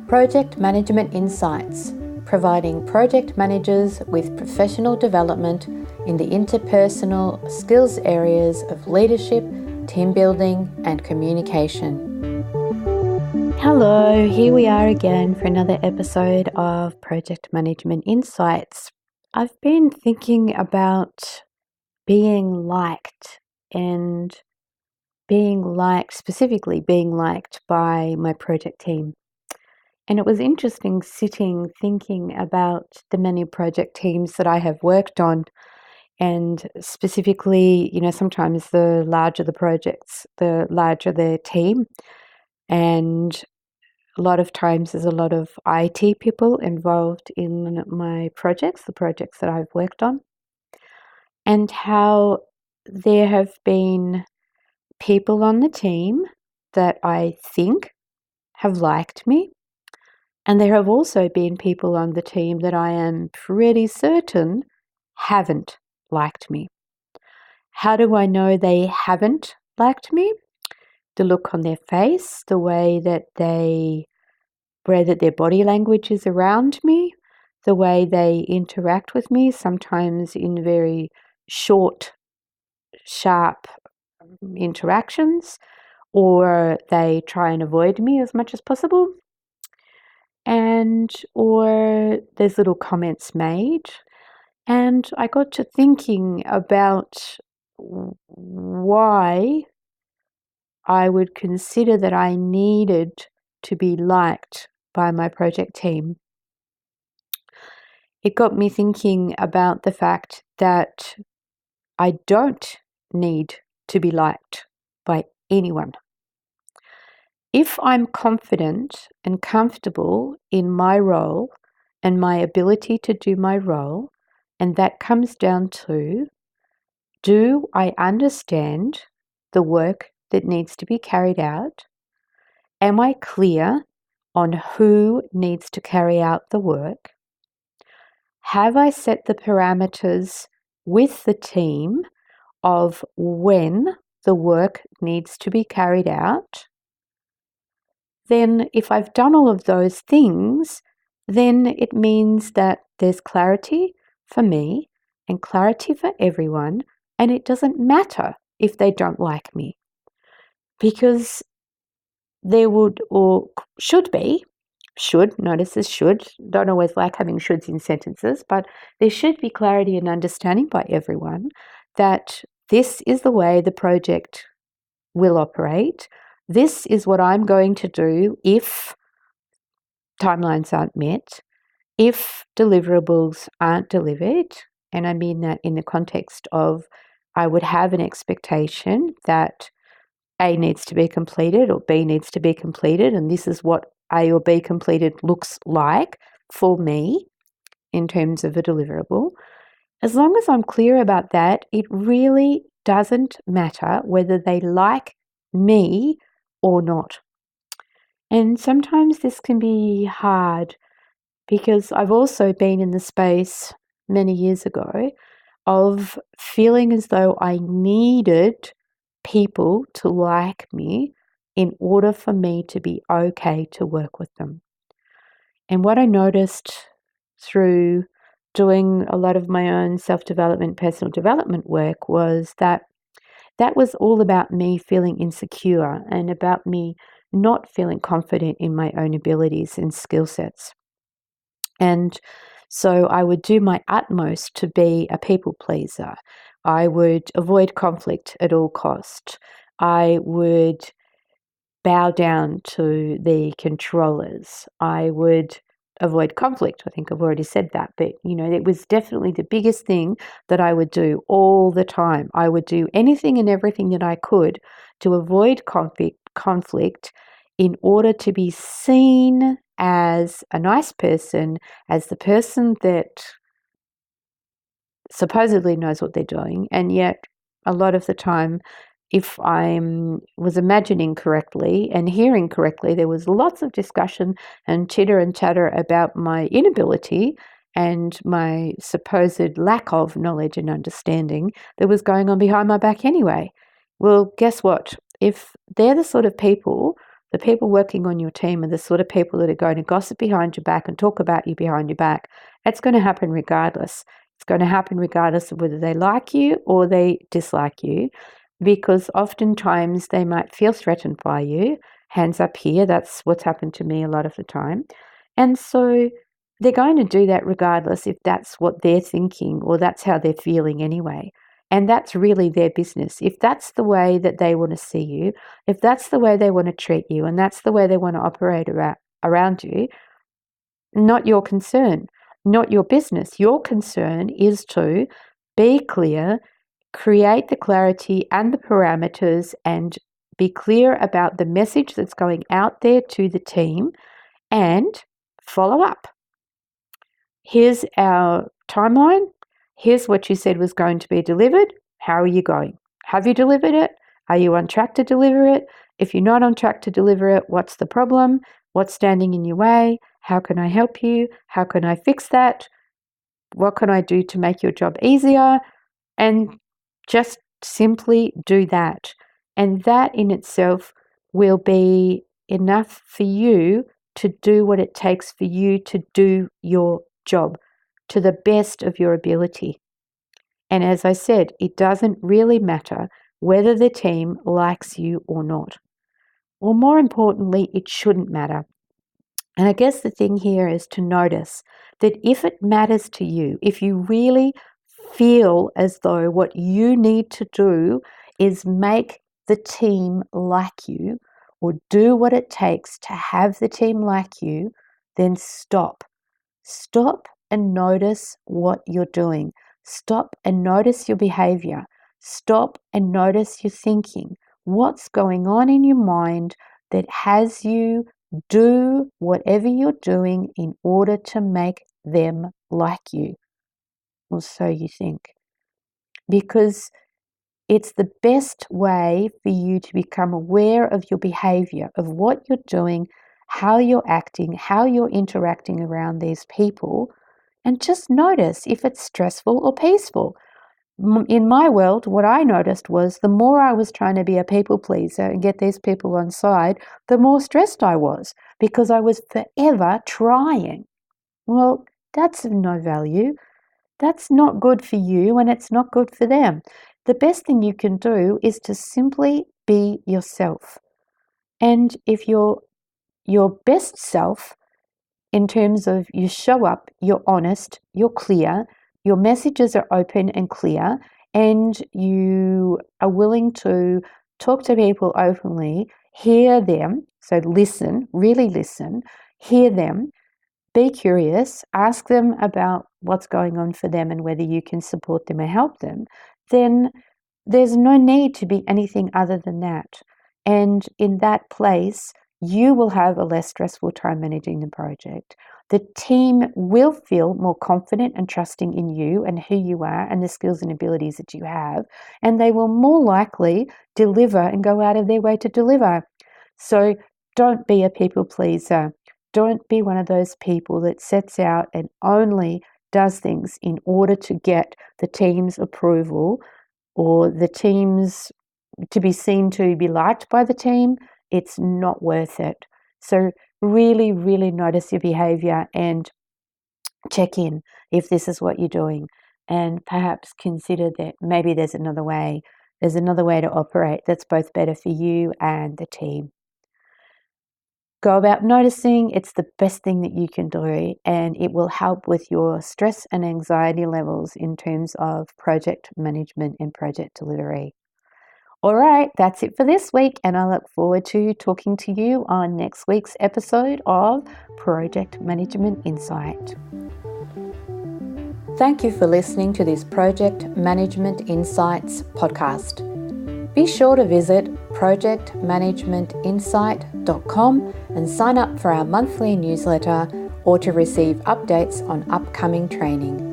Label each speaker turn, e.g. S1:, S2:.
S1: Project Management Insights, providing project managers with professional development in the interpersonal skills areas of leadership, team building, and communication. Hello, here we are again for another episode of Project Management Insights. I've been thinking about being liked and specifically being liked by my project team. And it was interesting thinking about the many project teams that I have worked on. And specifically, sometimes the larger the projects, the larger the team. And a lot of times there's a lot of IT people involved in my projects, the projects that I've worked on. And how there have been people on the team that I think have liked me. And there have also been people on the team that I am pretty certain haven't liked me. How do I know they haven't liked me? The look on their face, the way that their body language is around me, the way they interact with me, sometimes in very short, sharp interactions, or they try and avoid me as much as possible. Or there's little comments made. And I got to thinking about why I would consider that I needed to be liked by my project team. It got me thinking about the fact that I don't need to be liked by anyone. If I'm confident and comfortable in my role and my ability to do my role, and that comes down to, do I understand the work that needs to be carried out? Am I clear on who needs to carry out the work? Have I set the parameters with the team of when the work needs to be carried out? Then if I've done all of those things, then it means that there's clarity for me and clarity for everyone, and it doesn't matter if they don't like me. Because there would or should be, notices should, don't always like having shoulds in sentences, but there should be clarity and understanding by everyone that this is the way the project will operate. This is what I'm going to do if timelines aren't met, if deliverables aren't delivered, and I mean that in the context of I would have an expectation that A needs to be completed or B needs to be completed, and this is what A or B completed looks like for me in terms of a deliverable. As long as I'm clear about that, it really doesn't matter whether they like me or not. And sometimes this can be hard because I've also been in the space many years ago of feeling as though I needed people to like me in order for me to be okay to work with them. And what I noticed through doing a lot of my own self-development, personal development work was that was all about me feeling insecure and about me not feeling confident in my own abilities and skill sets. And so I would do my utmost to be a people pleaser. I would avoid conflict at all cost. I would bow down to the controllers. I would avoid conflict. I think I've already said that, but it was definitely the biggest thing that I would do all the time. I would do anything and everything that I could to avoid conflict in order to be seen as a nice person, as the person that supposedly knows what they're doing. And yet a lot of the time, if I was imagining correctly and hearing correctly, there was lots of discussion and chitter and chatter about my inability and my supposed lack of knowledge and understanding that was going on behind my back anyway. Well, guess what? If they're the sort of people the people working on your team are the sort of people that are going to gossip behind your back and talk about you behind your back, it's going to happen regardless. It's going to happen regardless of whether they like you or they dislike you, because oftentimes they might feel threatened by you. Hands up here, that's what's happened to me a lot of the time. And so they're going to do that regardless if that's what they're thinking or that's how they're feeling anyway. And that's really their business. If that's the way that they want to see you, if that's the way they want to treat you, and that's the way they want to operate around you, not your concern, not your business. Your concern is to be clear, create the clarity and the parameters, and be clear about the message that's going out there to the team and follow up. Here's our timeline. Here's what you said was going to be delivered. How are you going? Have you delivered it? Are you on track to deliver it? If you're not on track to deliver it, what's the problem? What's standing in your way? How can I help you? How can I fix that? What can I do to make your job easier? And just simply do that. And that in itself will be enough for you to do what it takes for you to do your job to the best of your ability. And as I said, it doesn't really matter whether the team likes you or not. Or more importantly, it shouldn't matter. And I guess the thing here is to notice that if it matters to you, if you really feel as though what you need to do is make the team like you or do what it takes to have the team like you, then stop. Stop and notice what you're doing. Stop and notice your behavior. Stop and notice your thinking. What's going on in your mind that has you do whatever you're doing in order to make them like you? Or so you think. Because it's the best way for you to become aware of your behavior, of what you're doing, how you're acting, how you're interacting around these people, and just notice if it's stressful or peaceful. In my world, what I noticed was the more I was trying to be a people pleaser and get these people on side, the more stressed I was because I was forever trying. Well, that's of no value. That's not good for you and it's not good for them. The best thing you can do is to simply be yourself. And if you're your best self, in terms of you show up, you're honest, you're clear, your messages are open and clear, and you are willing to talk to people openly, hear them, so listen, really listen, hear them, be curious, ask them about what's going on for them and whether you can support them or help them, then there's no need to be anything other than that. And in that place, you will have a less stressful time managing the project. The team will feel more confident and trusting in you and who you are and the skills and abilities that you have, and they will more likely deliver and go out of their way to deliver. So don't be a people pleaser. Don't be one of those people that sets out and only does things in order to get the team's approval or the team's to be seen to be liked by the team. It's not worth it. So really, really notice your behavior and check in if this is what you're doing, and perhaps consider that maybe there's another way. There's another way to operate that's both better for you and the team. Go about noticing. It's the best thing that you can do, and it will help with your stress and anxiety levels in terms of project management and project delivery. All right, that's it for this week, and I look forward to talking to you on next week's episode of Project Management Insight. Thank you for listening to this Project Management Insights podcast. Be sure to visit projectmanagementinsight.com and sign up for our monthly newsletter or to receive updates on upcoming training.